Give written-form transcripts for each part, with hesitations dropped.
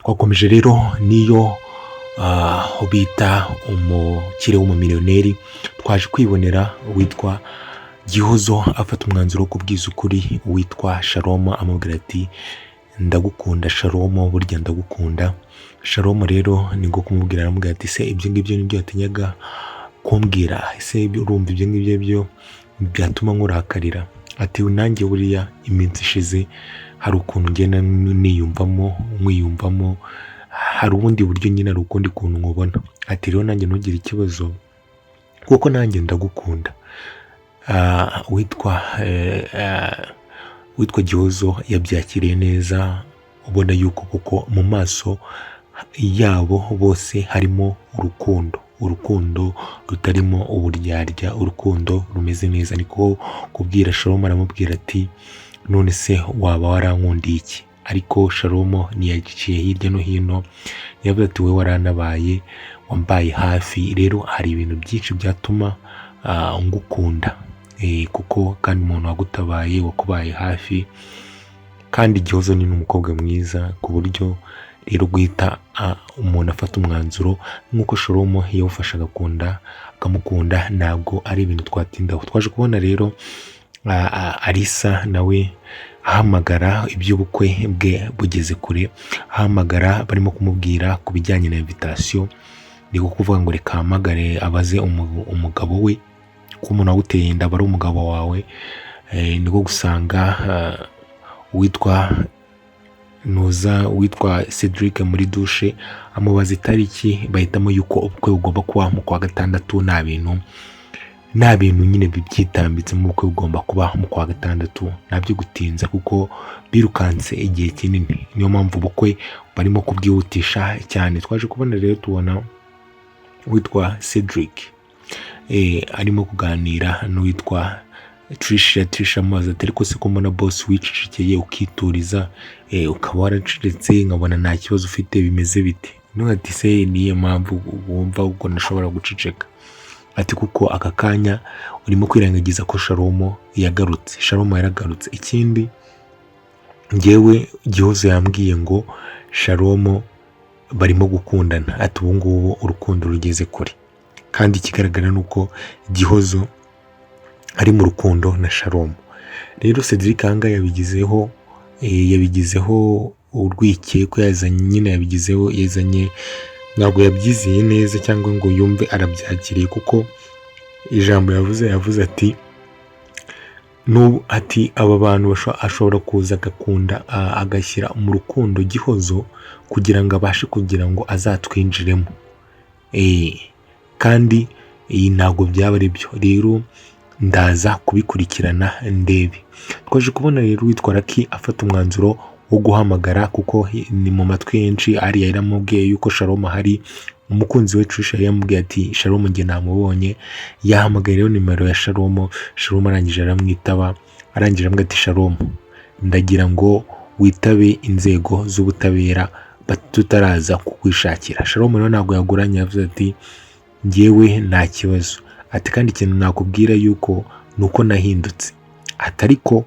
twakomeje rero niyo bita umukire w'umumiliyoneri, twaje kwibonera witwa Gihozo afata umwanzuro wo kubwiza ukuri witwa Shalom, amubwira ati ndagukunda Shalom, burya ndagukunda. Shalom rero ni ngo kumubwira, aramubwira ati se ibyo ngibyo nibyo yatinyaga kumbwira, ese urumva ibyo ngibyo byo byatuma nkurakarira? Ati nanjye buriya iminsi ishize hari ukuntu ngenda nkwiyumvamo, hari ubundi buryo nyine, hari ukundi kuntu nkubona. Ati rero nanjye ntugire ikibazo kuko nanjye ndagukunda. Witwa Gihozo yabyakiriye neza, ubona yuko kuko mu maso yabo bose harimo urukundo rutarimo uburyarya, urukundo rumeze neza. Niko kubwira Shalom, aramubwira ati none se waba warankundiye iki? Ariko Shalom ntiyaciye hirya no hino, yavuze ati wowe waranabaye, wambaye hafi, rero hari ibintu byinshi byatuma ngukunda, kuko kandi umuntu wagutabaye, wakubaye hafi, kandi Gihozo ni n'umukobwa mwiza ku buryo rero guhita umuntu afata umwanzuro nk'uko Shalom yawufashe akamukunda, ntabwo ari ibintu twatindaho. Twaje kubona rero Alisa nawe ahamagara iby'ubukwe bwe bugeze kure, ahamagara barimo kumubwira ku bijyanye na invitation. Ni kuvuga ngo reka ahamagare abaze umugabo we ko umuntu waguteye inda ari umugabo wawe. Niko gusanga witwa Cedric muri douche, amubaza itariki, bahitamo yuko ubukwe bugomba kuba mu kwa gatandatu. Nta bintu nyine byitambitse, mu bukwe bugomba kuba mu kwa gatandatu, ntabyo gutinza kuko birukanse igihe kinini, niyo mpamvu ubukwe barimo kubwihutisha cyane. Twaje kubona rero tubona witwa Cedric arimo kuganira n'uwitwa Trisha amubaza ati ariko se ko mbona boss wicecekeye ukituriza, ukaba waracecetse nkabona nta kibazo ufite, bimeze bite? None ati se niyo mpamvu wumva uko nashobora guceceka? Ati kuko aka kanya urimo kwirengagiza ko Shalom yagarutse. Shalom yaragarutse. Ikindi njyewe Gihozo yambwiye ngo Shalom barimo gukundana, ati ubu ngubu urukundo rugeze kure, kandi ikigaragara ni uko Gihozo ari mu rukundo na Shalom. Rero Cedric anga yabigizeho urwikekwe, yazanye ntabwo yabyiziye neza cyangwa ngo yumve arabyakiriye, kuko ijambo yavuze ati aba bantu ashobora kuza agakunda agashyira mu rukundo Gihozo kugira ngo abashe kugira ngo azatwinjiremo, kandi ntabwo byaba ari byo. Rero ndaza kubikurikirana ndebe. Twaje kubona rero witwa Lucky afata umwanzuro wo guhamagara, kuko ni mu matwi yenshi ari yaramubwiye yuko Shalom hari. Umukunzi we Trisha yamubwiye ati Shalom njye namubonye. Yahamagaye rero nimero ya Shalom arangije aramwitaba, arangije amubwira ati Shalom, ndagira ngo witabe inzego z'ubutabera tutaraza kukwishakira. Shalom rero ntabwo yaguranye, yavuze ati njyewe nta kibazo, ati kandi ikintu nakubwira yuko nuko nahindutse, ati ariko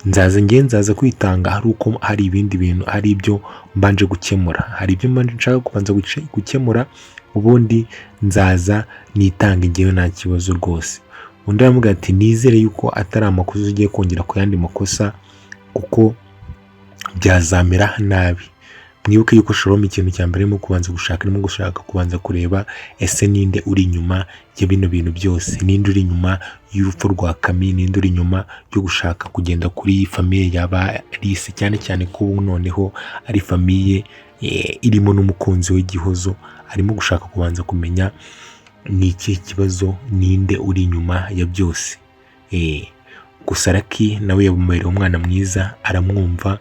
nzaza kwitanga hari uko hari ibindi bintu, hari ibyo mbanje gukemura, hari ibyo mbanje nshaka kubanza gukemura, ubundi nzaza nitanga njyewe nta kibazo rwose. Undi aramubwira ati nizere yuko atari amakosa ugiye kongera ku yandi makosa, kuko byazamera nabi. Mwibuke yuko Shalom ikintu cya mbere arimo gushaka kubanza kureba ese ninde uri inyuma ya bino bintu byose, ninde uri inyuma y'urupfu rwa Kami, ninde uri inyuma yo gushaka kugenda kuri famiye yaba Alice, cyane cyane ko ubu noneho ari famiye irimo n'umukunzi we Gihozo. Arimo gushaka kubanza kumenya ni iki kibazo, ninde uri inyuma ya byose. Gusa Lucky nawe yamubereye umwana mwiza, aramwumva.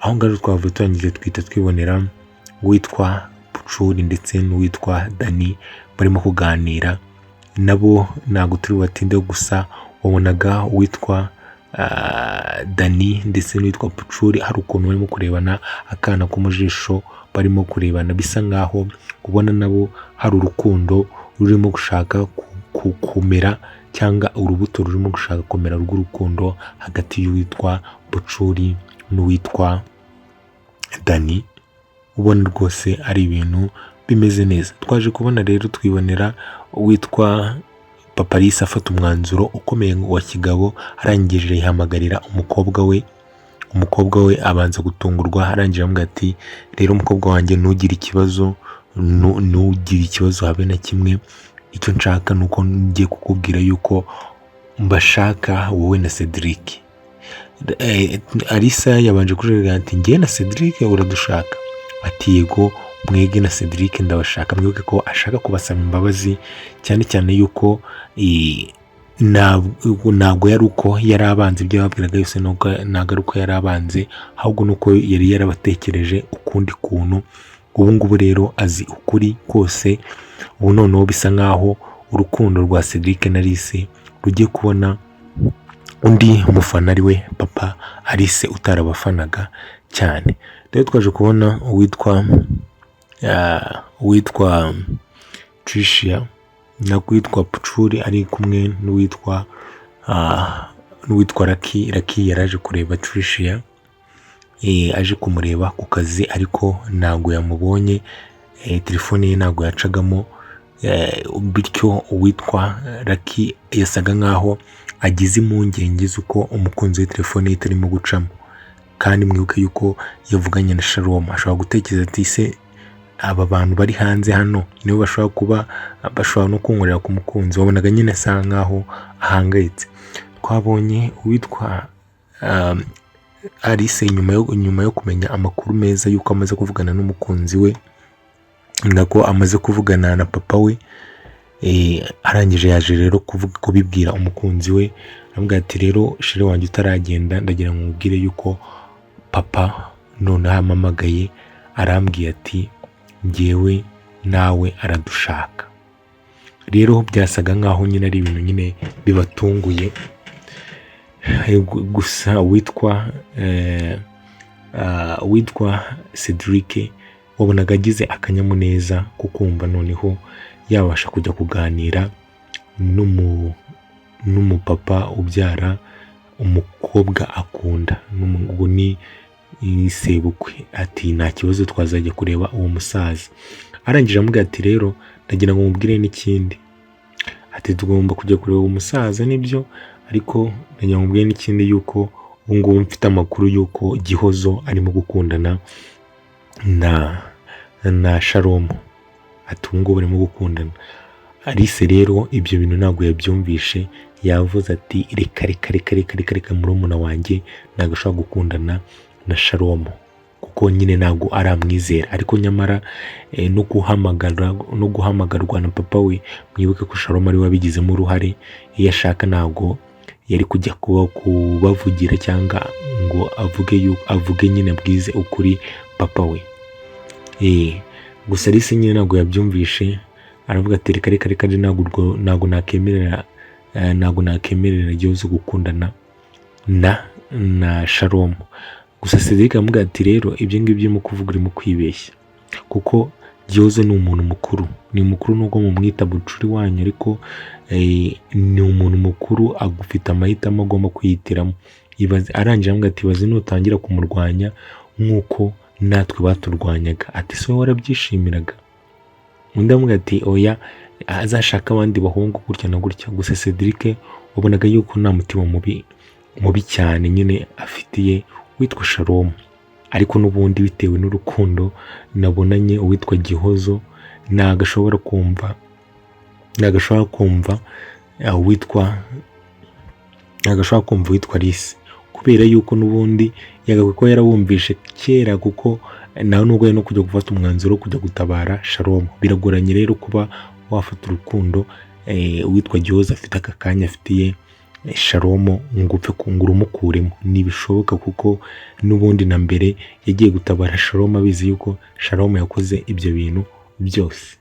Aho ngaho twavuye turangije twita twibonera witwa Pucuri ndetse n'uwitwa Dani barimo kuganira. Nabo ntabwo turi batinde, gusa wabonaga witwa Dani ndetse n'uwitwa Pucuri hari ukuntu barimo kurebana akana ko mu jisho, barimo kurebana bisa nkaho ubona nabo hari urukundo rurimo gushaka kumera, cyangwa urubuto rurimo gushaka kumera rw'urukundo hagati y'uwitwa Pucuri n'uwitwa Dani. ubona rwose ari ibintu bimeze neza. Twaje kubona rero twibonera uwitwa Papa Alice afata umwanzuro ukomeye wa kigabo, arangije yihamagarira umukobwa we abanza gutungurwa, arangije amubwira ati rero umukobwa wanjye ntugire ikibazo habe na kimwe, icyo nshaka nuko ngiye kukubwira yuko mbashaka wowe na Cedric. Alisa yabanje kuvuga ati njye na Cedric uradushaka? Ati yego, mwege na Cedric ndabashaka. Mwibuke ko ashaka kubasaba imbabazi, cyane cyane yuko ntabwo yari uko yari abanze ibyo yababwiraga yose, ntabwo ari uko yari abanze, ahubwo nuko yari yarabatekereje ukundi kuntu. Ubu ngubu rero azi ukuri kose. Ubu noneho bisa nkaho urukundo rwa Cedric na Alice rugiye kubona undi mufana ari we Papa Alice utarabafanaga cyane. Rero twaje kubona uwitwa Tricia na kwitwa Pucuri ari kumwe n'uwitwa Lucky yaraje kureba Tricia, aje kumureba ku kazi, ariko ntabwo yamubonye, telefone ye ntabwo yacagamo, bityo uwitwa Lucky yasaga nkaho agize impungenge z'uko umukunzi we telefone ye itarimo gucamo. Kandi mwibuke yuko yavuganye na Shalom, ashobora gutekereza ati se aba bantu bari hanze hano nibo bashobora no kunkorera ku mukunzi. Wabonaga nyine asa nkaho ahangayitse. Twabonye uwitwa Alice nyuma yo kumenya amakuru meza yuko amaze kuvugana n'umukunzi we, nako amaze kuvugana na papa we, arangije yaje rero kubibwira umukunzi we, aramubwira ati rero shire wanjye utaragenda ndagira ngo mubwire yuko papa none ahamamagaye arambwiye ati njyewe nawe aradushaka. Rero byasaga nkaho nyine ari ibintu nyine bibatunguye. Gusa witwa Cedric wabonaga agize akanyamuneza kukumva noneho yabasha kujya kuganira n'umupapa ubyara umukobwa akunda, n'ubu ni sebukwe. Ati nta kibazo twazajya kureba uwo musaza. Arangije amubwira ati rero ndagira ngo mubwire n'ikindi. Ati tugomba kujya kureba uwo musaza nibyo, ariko ndagira ngo mubwire n'ikindi yuko ubu ngubu mfite amakuru yuko Gihozo arimo gukundana na Shalom. Ati ubu ngubu barimo gukundana. Alice rero ibyo bintu ntabwo yabyumvishe, yavuze ati reka murumuna wanjye ntabwo ashobora gukundana na Shalom, kuko nyine ntabwo aramwizera. Ariko nyamara no guhamagarwa na papa we, mwibuke ko Shalom ari we wabigizemo uruhare. Iyo ashaka ntabwo yari kujya kubavugira cyangwa ngo avuge nyine abwize ukuri papa we. Gusa Alice nyine ntabwo yabyumvishe, aravuga ati reka ntabwo nakemerera Gihozo gukundana na Shalom. Gusa Cedric aramubwira ati rero ibyo ngibyo urimo kuvuga urimo kwibeshya, kuko Gihozo ni umuntu mukuru, nubwo mumwita bucuri wanyu, ariko ni umuntu mukuru, agufite amahitamo agomba kwihitiramo. Arangije aramubwira ati ibaze nutangira kumurwanya nk'uko natwe baturwanyaga. Ati so warabyishimiraga? Undi aramubwira ati oya, azashaka abandi bahungu gutya na gutya. Gusa Cedric wabonaga yuko nta mutima mubi cyane nyine afitiye witwa Shalom, ariko n'ubundi bitewe n'urukundo nabonanye uwitwa Gihozo ntabwo ashobora kumva uwitwa Alice, kubera yuko n'ubundi yagakwiye ko yarawumvishe kera, kuko nawe nubwo ari no kujya gufata umwanzuro wo kujya gutabara Shalom. Biragoranye rero kuba wafata urukundo uwitwa Gihozo afite aka kanya afitiye Shalom ngo upfe urumukuremo. Ntibishoboka, kuko n'ubundi na mbere yagiye gutabara Shalom abizi yuko Shalom yakoze ibyo bintu byose.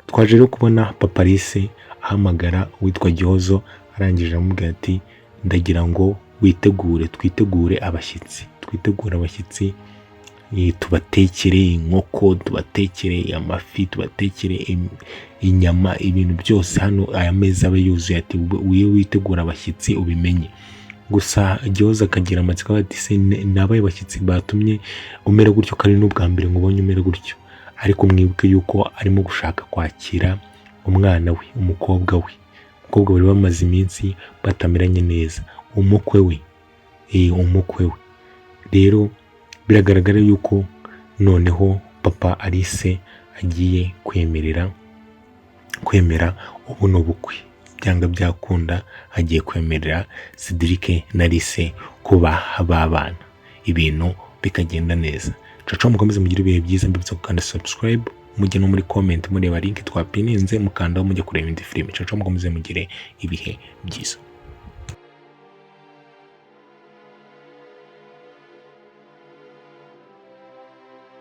Twaje rero kubona Papa Alice ahamagara uwitwa Gihozo, arangije amubwira ati ndagira ngo twitegure abashyitsi, tubatekere inkoko, tubatekere amafi, tubatekere inyama, ibintu byose hano aya meza abe yuzuye. Ati witegura abashyitsi ubimenye. gusa Gihoza akagira amatsiko ati se nabaye bashyitsi batumye umera gutyo kandi n'ubwa mbere nkubonye umera gutyo, ariko mwibuke yuko arimo gushaka kwakira umwana we, umukobwa bari bamaze iminsi batameranye neza, umukwe we rero biragaragara yuko noneho papa Alice agiye kwemera ubuno bukwe, byanga byakunda agiye kwemerera Cedric na Alice kuba babana, ibintu bikagenda neza. Caca mukomeze mugire ibihe byiza, mbibutsa gukanda subscribe, mujye no muri comment mureba link twapininze mukandaho mujye kureba indi filime. Caca mukomeze mugire ibihe byiza.